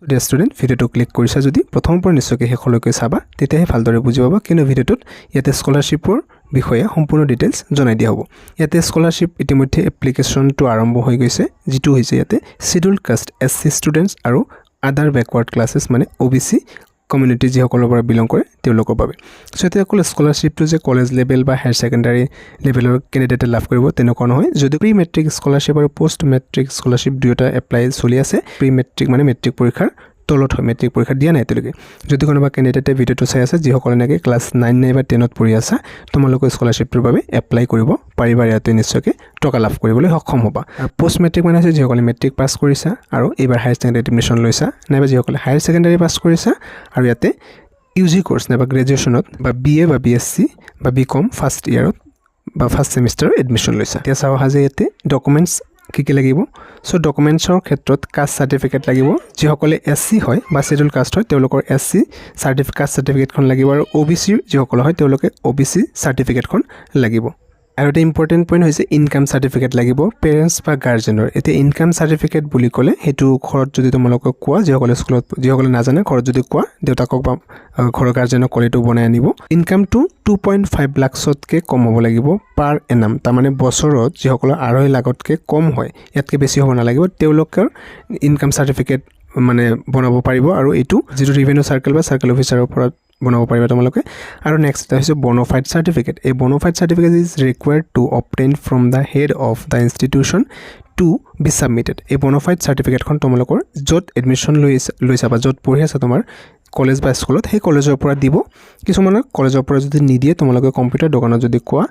Dear student ভিডিঅ'টো click কৰিছা যদি প্ৰথমৰ পৰা নিশ্চয়কৈ শেষলৈকে চাবা তেতিয়াহে ভালদৰে বুজি পাবা কিনো ভিডিঅ'টোত ইয়াতে স্কলাৰশ্বিপৰ বিষয়ে সম্পূৰ্ণ ডিটেইলছ জনাই দিয়া হ'ব। ইয়াতে স্কলাৰশ্বিপ ইতিমধ্যে এপ্লিকেশ্যনটো আৰম্ভ হৈ গৈছে, যিটো হৈছে ইয়াতে শিডিউল কাষ্ট SC ষ্টুডেণ্টছ আৰু আদাৰ বেকৱাৰ্ড ক্লাছেছ মানে OBC কমিউনিটি যিসকলৰ পৰা বিলং কৰে তেওঁলোকৰ বাবে। সো এতিয়া অকল স্কলাৰশ্বিপটো যে কলেজ লেভেল বা হায়াৰ ছেকেণ্ডাৰী লেভেলৰ কেণ্ডিডেটে লাভ কৰিব তেনেকুৱা নহয়। যদি প্ৰি মেট্ৰিক স্কলাৰশ্বিপ আৰু পোষ্ট মেট্ৰিক স্কলাৰশ্বিপ দুয়োটা এপ্লাই চলি আছে, প্ৰি মেট্ৰিক মানে মেট্ৰিক পৰীক্ষাৰ তলত হয়, মেট্ৰিক পৰীক্ষা দিয়া নাই এতিয়ালৈকে। যদি কোনোবা কেণ্ডিডেটে ভিডিঅ'টো চাই আছে যিসকলে নেকি ক্লাছ 9 নাইবা 10ত পঢ়ি আছা, তোমালোকে স্কলাৰশ্বিপটোৰ বাবে এপ্লাই কৰিব পাৰিবা, ইয়াতে নিশ্চয়কৈ টকা লাভ কৰিবলৈ সক্ষম হ'বা। আৰু পোষ্ট মেট্ৰিক মানে আছে যিসকলে মেট্ৰিক পাছ কৰিছা আৰু এইবাৰ হায়াৰ ছেকেণ্ডাৰীত এডমিশ্যন লৈছা, নাইবা যিসকলে হায়াৰ ছেকেণ্ডাৰী পাছ কৰিছা আৰু ইয়াতে UG কোৰ্ছ নাইবা গ্ৰেজুৱেশ্যনত বা BA বা BSc বা BCom ফাৰ্ষ্ট ইয়াৰত বা ফাৰ্ষ্ট ছেমিষ্টাৰৰ এডমিশ্যন লৈছা। এতিয়া চাওঁ আহা যে ইয়াতে ডকুমেণ্টছ কি লাগিব। সো ডকুমেণ্টছৰ ক্ষেত্ৰত কাষ্ট চাৰ্টিফিকেট লাগিব, যিসকলে SC হয় বা শিডিউল কাষ্ট হয় তেওঁলোকৰ SC কাষ্ট চাৰ্টিফিকেটখন লাগিব, আৰু OBC যিসকল হয় তেওঁলোকে OBC চাৰ্টিফিকেটখন লাগিব। আৰু এটা ইম্পৰ্টেণ্ট পইণ্ট হৈছে ইনকাম চাৰ্টিফিকেট লাগিব পেৰেণ্টছ বা গাৰ্জেনৰ। এতিয়া ইনকাম চাৰ্টিফিকেট বুলি ক'লে সেইটো ঘৰত যদি তোমালোকক কোৱা, যিসকলে নাজানে ঘৰত যদি কোৱা দেউতাকক বা ঘৰৰ গাৰ্জেনক ক'লে এইটো বনাই আনিব। ইনকামটো 2.5 লাখতকৈ কম হ'ব লাগিব পাৰ এনাম, তাৰমানে বছৰত যিসকলৰ 2.5 লাখতকৈ কম হয়, ইয়াতকৈ বেছি হ'ব নালাগিব, তেওঁলোকৰ ইনকাম চাৰ্টিফিকেট মানে বনাব পাৰিব। আৰু এইটো যিটো ৰিভিনিউ চাৰ্কেল বা চাৰ্কেল অফিচাৰৰ পৰা বনাব পাৰিবা তোমালোকে। আৰু নেক্সট এটা হৈছে বন'ফাইড চাৰ্টিফিকেট। এই bonafide certificate is required to obtain from the head of the institution to be submitted. এই বন'ফাইড চাৰ্টিফিকেটখন তোমালোকৰ য'ত এডমিশ্যন লৈছা বা য'ত পঢ়ি আছা তোমাৰ কলেজ বা স্কুলত, সেই কলেজৰ পৰা দিব। কিছুমানৰ কলেজৰ পৰা যদি নিদিয়ে, তোমালোকে কম্পিউটাৰ দোকানত যদি কোৱা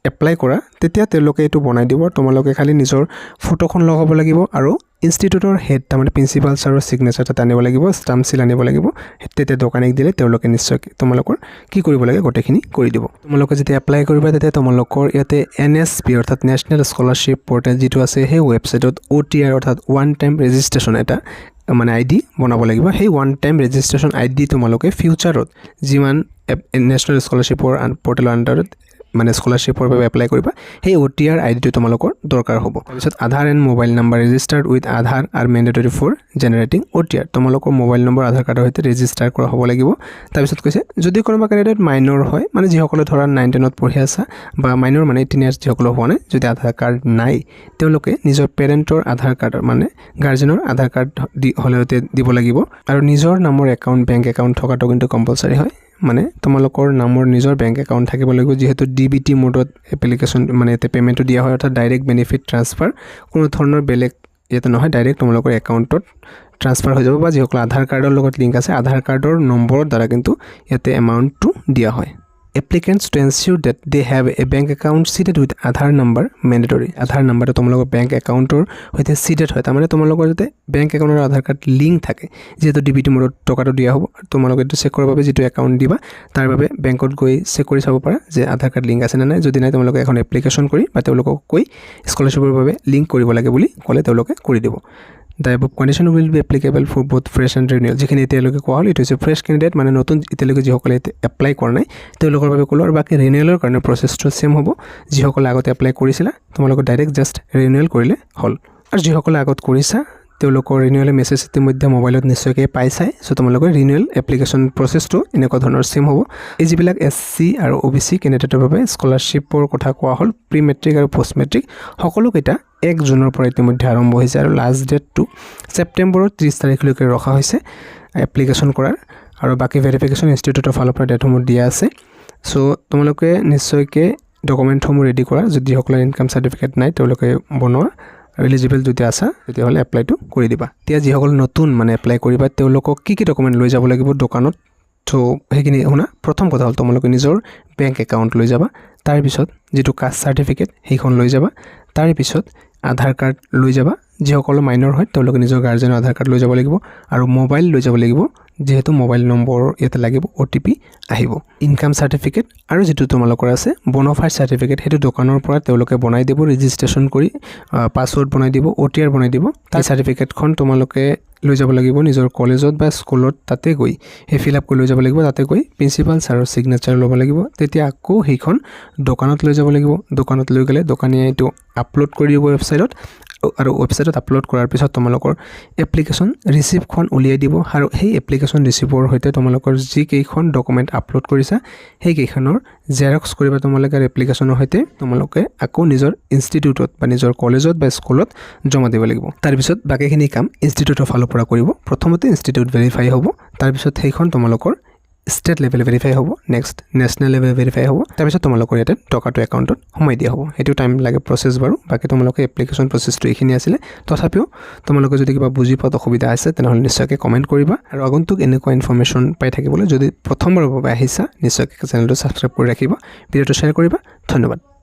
এপ্লাই কৰা, তেতিয়া তেওঁলোকে এইটো বনাই দিব। তোমালোকে খালি নিজৰ ফটোখন লগাব লাগিব আৰু ইনষ্টিটিউটৰ হেড তাৰমানে প্ৰিন্সিপাল ছাৰৰ ছিগনেচাৰ এটা আনিব লাগিব, ষ্টাম্প চিল আনিব লাগিব। তেতিয়া দোকানীক দিলে তেওঁলোকে নিশ্চয় তোমালোকৰ কি কৰিব লাগে গোটেইখিনি কৰি দিব। তোমালোকে যেতিয়া এপ্লাই কৰিবা তেতিয়া তোমালোকৰ ইয়াতে NSP অৰ্থাৎ নেশ্যনেল স্কলাৰশ্বিপ পৰ্টেল যিটো আছে, সেই ৱেবছাইটত OTR অৰ্থাৎ ওৱান টাইম ৰেজিষ্ট্ৰেশ্যন এটা মানে ID বনাব লাগিব। সেই ওৱান টাইম ৰেজিষ্ট্ৰেশ্যন ID তোমালোকে ফিউচাৰত যিমান নেশ্যনেল স্কলাৰশ্বিপৰ পৰ্টেলৰ আণ্ডাৰত মানে স্কলাৰশ্বিপৰ বাবে এপ্লাই কৰিবা, সেই OTR IDটো তোমালোকৰ দৰকাৰ হ'ব। তাৰপিছত Aadhaar and mobile number registered with Aadhaar are mandatory for generating OTR। তোমালোকৰ মোবাইল নম্বৰ আধাৰ কাৰ্ডৰ সৈতে ৰেজিষ্টাৰ কৰা হ'ব লাগিব। তাৰপিছত কৈছে যদি কোনোবা কেণ্ডিডেট মাইনৰ হয়, মানে যিসকলে ধৰা 9-10ত পঢ়ি আছা বা মাইনৰ মানে 18 ইয়াৰ্ছ যিসকলে হোৱা নাই, যদি আধাৰ কাৰ্ড নাই তেওঁলোকে নিজৰ পেৰেণ্টৰ আধাৰ কাৰ্ডৰ মানে গাৰ্জেনৰ আধাৰ কাৰ্ড হ'লেও দিব লাগিব। আৰু নিজৰ নামৰ একাউণ্ট বেংক একাউণ্ট থকাটো কিন্তু কম্পালচাৰী হয়, মানে তোমালোকৰ নামৰ নিজৰ বেংক একাউণ্ট থাকিব লাগিব। যিহেতু DBT মোডত এপ্লিকেশ্যন মানে ইয়াতে পে'মেণ্টটো দিয়া হয়, অৰ্থাৎ ডাইৰেক্ট বেনিফিট ট্ৰান্সফাৰ, কোনো ধৰণৰ বেলেগ ইয়াতে নহয়, ডাইৰেক্ট তোমালোকৰ একাউণ্টত ট্ৰান্সফাৰ হৈ যাব। বা যিসকল আধাৰ কাৰ্ডৰ লগত লিংক আছে, আধাৰ কাৰ্ডৰ নম্বৰৰ দ্বাৰা কিন্তু ইয়াতে এমাউণ্টটো দিয়া হয়। Applicants to ensure that they have a bank account seeded with Aadhaar number mandatory. Aadhaar নাম্বাৰটো তোমালোকৰ বেংক একাউণ্টৰ সৈতে চিটেড হয়, তাৰমানে তোমালোকৰ যাতে বেংক একাউণ্টৰ আধাৰ কাৰ্ড লিংক থাকে। যিহেতু DBT মোডত টকাটো দিয়া হ'ব, তোমালোকে এইটো চেক কৰাৰ বাবে যিটো একাউণ্ট দিবা তাৰ বাবে বেংকত গৈ চেক কৰি চাব পাৰা যে আধাৰ কাৰ্ড লিংক আছে নে নাই। যদি নাই তোমালোকে এখন এপ্লিকেশ্যন কৰি বা তেওঁলোকক কৈ স্কলাৰশ্বিপৰ বাবে লিংক কৰিব লাগে বুলি ক'লে তেওঁলোকে কৰি দিব। The above condition will be applicable for both fresh and renewal. যিখিনি এতিয়ালৈকে কোৱা হ'ল এইটো হৈছে ফ্ৰেছ কেণ্ডিডেট, মানে নতুন এতিয়ালৈকে যিসকলে এপ্লাই কৰা নাই তেওঁলোকৰ বাবে ক'লোঁ। আৰু বাকী ৰিনিউৱেলৰ কাৰণে প্ৰচেছটো ছেম হ'ব। যিসকলে আগতে এপ্লাই কৰিছিলা তোমালোকে ডাইৰেক্ট জাষ্ট ৰিনিউৱেল কৰিলে হ'ল। আৰু যিসকলে আগত কৰিছা তেওঁলোকৰ ৰিনিউৱেল মেছেজ ইতিমধ্যে মোবাইলত নিশ্চয়কৈ পাইছাই। চ' তোমালোকৰ ৰিনিউৱেল এপ্লিকেশ্যন প্ৰচেছটো এনেকুৱা ধৰণৰ ছেম হ'ব। এই যিবিলাক SC আৰু OBC কেণ্ডিডেটৰ বাবে স্কলাৰশ্বিপৰ কথা কোৱা হ'ল, প্ৰি মেট্ৰিক আৰু পোষ্ট মেট্ৰিক সকলোকেইটা 1 জুনৰ পৰা ইতিমধ্যে আৰম্ভ হৈছে, আৰু লাষ্ট ডেটটো ছেপ্টেম্বৰৰ 30 তাৰিখলৈকে ৰখা হৈছে এপ্লিকেশ্যন কৰাৰ। আৰু বাকী ভেৰিফিকেশ্যন ইনষ্টিটিউটৰ ফালৰ পৰা ডেটসমূহ দিয়া আছে। চ' তোমালোকে নিশ্চয়কৈ ডকুমেণ্টসমূহ ৰেডি কৰা। যদি যিসকলৰ ইনকাম চাৰ্টিফিকেট নাই তেওঁলোকে বনোৱা, আৰু এলিজিবল যদি আছা তেতিয়াহ'লে এপ্লাইটো কৰি দিবা। এতিয়া যিসকল নতুন মানে এপ্লাই কৰিবা তেওঁলোকক কি ডকুমেণ্ট লৈ যাব লাগিব দোকানত, চ' সেইখিনি শুনা। প্ৰথম কথা হ'ল তোমালোকে নিজৰ বেংক একাউণ্ট লৈ যাবা, তাৰপিছত যিটো কাষ্ট চাৰ্টিফিকেট সেইখন লৈ যাবা, তাৰেপিছত আধাৰ কাৰ্ড লৈ যাবা। যিসকলৰ মাইনৰ হয় তেওঁলোকে নিজৰ গাৰ্জেনৰ আধাৰ কাৰ্ড লৈ যাব লাগিব, আৰু মোবাইল লৈ যাব লাগিব, যিহেতু মোবাইল নম্বৰ ইয়াতে লাগিব, OTP আহিব। ইনকাম চাৰ্টিফিকেট আৰু যিটো তোমালোকৰ আছে বন'ফাইড চাৰ্টিফিকেট, সেইটো দোকানৰ পৰা তেওঁলোকে বনাই দিব, ৰেজিষ্ট্ৰেশ্যন কৰি পাছৱৰ্ড বনাই দিব, OTR বনাই দিব। তাৰ চাৰ্টিফিকেটখন তোমালোকে লৈ যাব লাগিব নিজৰ কলেজত বা স্কুলত, তাতে গৈ সেই ফিল আপ কৰি লৈ যাব লাগিব। তাতে গৈ প্ৰিন্সিপাল ছাৰৰ ছিগনেচাৰ ল'ব লাগিব। তেতিয়া আকৌ সেইখন দোকানত লৈ যাব লাগিব। দোকানত লৈ গ'লে দোকানীয়ে এইটো আপলোড কৰি দিব ৱেবছাইটত, আৰু ৱেবছাইটত আপলোড কৰাৰ পিছত তোমালোকৰ এপ্লিকেশ্যন ৰিচিপ্টখন উলিয়াই দিব আৰু সেই এপ্লিকেশ্যন ৰিচিপ্টৰ সৈতে তোমালোকৰ যি কেইখন ডকুমেণ্ট আপলোড কৰিছা সেই কেইখনৰ জেৰক্স কৰিবা তোমালোকে আৰু এপ্লিকেশ্যনৰ সৈতে তোমালোকে আকৌ নিজৰ ইনষ্টিটিউটত বা নিজৰ কলেজত বা স্কুলত জমা দিব লাগিব তাৰপিছত বাকীখিনি কাম ইনষ্টিটিউটৰ ফালৰ পৰা কৰিব প্ৰথমতে ইনষ্টিটিউট ভেৰিফাই হ'ব তাৰপিছত সেইখন তোমালোকৰ ষ্টেট লেভেল ভেৰিফাই হ'ব নেক্সট নেশ্যনেল লেভেল ভেৰিফাই হ'ব তাৰপিছত তোমালোকৰ ইয়াতে টকাটো একাউণ্টত সোমাই দিয়া হ'ব সেইটো টাইম লাগে প্ৰচেছ বাৰু বাকী তোমালোকে এপ্লিকেশ্যন প্ৰচেছটো এইখিনি আছিলে তথাপিও তোমালোকে যদি কিবা বুজি পোৱাত অসুবিধা আছে তেনেহ'লে নিশ্চয়কৈ কমেণ্ট কৰিবা আৰু আগন্তুক এনেকুৱা ইনফৰ্মেশ্যন পাই থাকিবলৈ যদি প্ৰথমবাৰৰ বাবে আহিছা নিশ্চয়কৈ চেনেলটো ছাবস্ক্ৰাইব কৰি ৰাখিবা ভিডিঅ'টো শ্বেয়াৰ কৰিবা ধন্যবাদ